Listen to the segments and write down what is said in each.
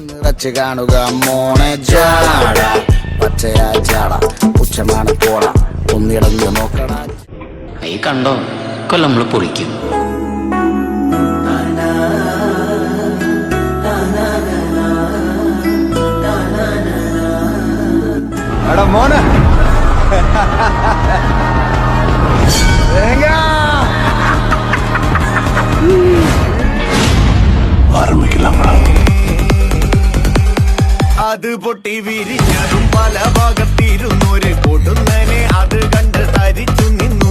നിറച്ച് കാണുക മോണെ ജാട പച്ചയാ ചാട ഉച്ചമാണ് പോട ഒന്നിടന്ന് നോക്കണ ഈ കണ്ടോ കൊല്ലം നമ്മള് പൊളിക്കും. മോനെ അത് പൊട്ടി വിരിഞ്ഞതും പല ഭാഗത്തിരുന്നൊരു കൊടുന്നനെ അത് കണ്ട് തരിച്ചു നിന്നു.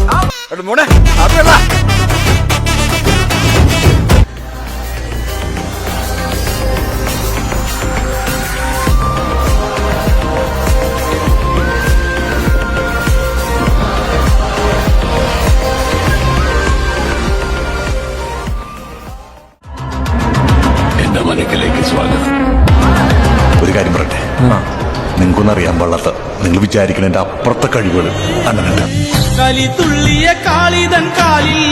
മോനെ അതല്ല എന്റെ മനക്കിലേക്ക് സ്വാഗതം. ഒരു കാര്യം പറയട്ടെ, നിങ്ങൾക്കൊന്നും അറിയാൻ പാടാത്ത, നിങ്ങൾ വിചാരിക്കുന്നതിന്റെ അപ്പുറത്തെ കഴിവുകൾ അണ്ണനുണ്ട്. കളി തുള്ളിയ കാളിതൻ കാലിൽ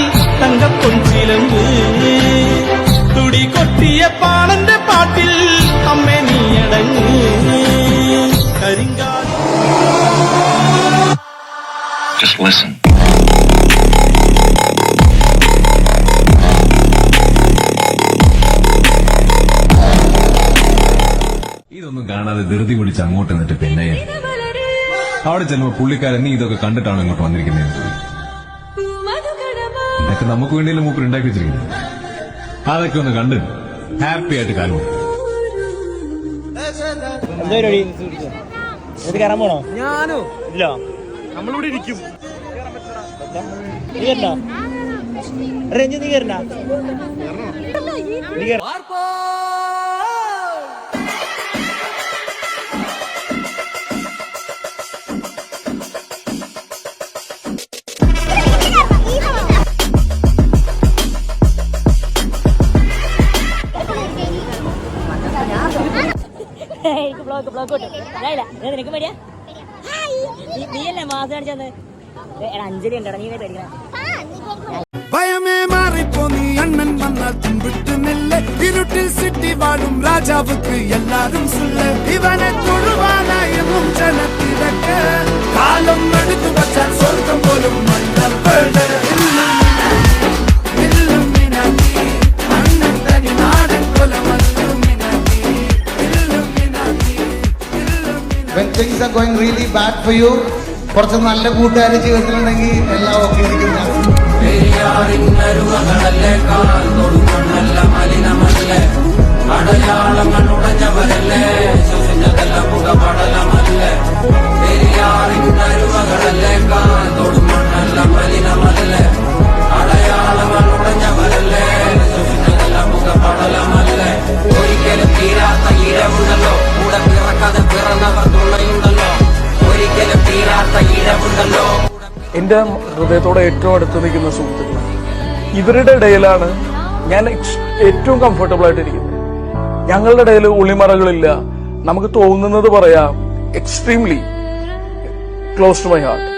തങ്കപ്പൊൻചിലമ്പ് തുടി കൊട്ടിയ പാണന്റെ പാട്ടിൽ അമ്മ നീയടങ്ങ് കരിങ്കാൽ. Just listen. ഇതൊന്നും കാണാതെ ധൃതി പിടിച്ച് അങ്ങോട്ട് നിന്നിട്ട് പിന്നെ അവിടെ ചെല്ലുമ്പോ പുള്ളിക്കാരൻ നീ ഇതൊക്കെ കണ്ടിട്ടാണ് ഇങ്ങോട്ട് വന്നിരിക്കുന്നത്. ഇതൊക്കെ നമുക്ക് വേണ്ടിയല്ലേ മൂപ്പർ ഉണ്ടാക്കി വെച്ചിരിക്കുന്നത്. അതൊക്കെ ഒന്ന് കണ്ട് ഹാപ്പി ആയിട്ട് കാലം കയറാൻ പോണോ? ഞാനോ ഇല്ല, നമ്മളിവിടെ ഇരിക്കും. നീ കയറണ്ട റേഞ്ച്, നീ കയറണ്ട. നിനക്ക് പേടിയാ? നീയല്ലേ മാസം കാണിച്ചത്? അഞ്ജലി ഉണ്ടോ? നീ പേടിക്കണം. ഭയമേ മാറിപ്പോ നീ അണ്ണൻ വന്നാൽ തുമ്പിട്ടുന്നില്ല. ഇരുട്ടിൽ സിറ്റി വാഴും രാജാവുക്ക് എല്ലാരും സുല്ല്. ഇവനെ തൊഴുവാനായും ജനത്തിരക്ക് കാലം എടുത്തു വച്ചാൽ സ്വർഗം പോലും മണ്ണപ്പേട്. When things are going really bad for you, കുറച്ച് നല്ല കൂട്ടുകാരെ ജീവിതത്തിലുണ്ടെങ്കിൽ എല്ലാം ഓക്കെ ഇരിക്കുന്ന ഒരിക്കലും തീരാത്ത ഇരവുണ്ടല്ലോ, കൂടെ പിറക്കാതെ പിറന്നവർ തുണയുണ്ടല്ലോ. ഒരിക്കലും തീരാത്ത ഇരവുണ്ടല്ലോ. എൻ്റെ ഹൃദയത്തോടെ ഏറ്റവും അടുത്ത് നിൽക്കുന്ന സുഹൃത്തുക്കൾ, ഇവരുടെ ഇടയിലാണ് ഞാൻ ഏറ്റവും കംഫർട്ടബിൾ ആയിട്ടിരിക്കുന്നത്. ഞങ്ങളുടെ ഇടയിൽ ഒളിമറകളില്ല. നമുക്ക് തോന്നുന്നത് പറയാം. Extremely close to my heart.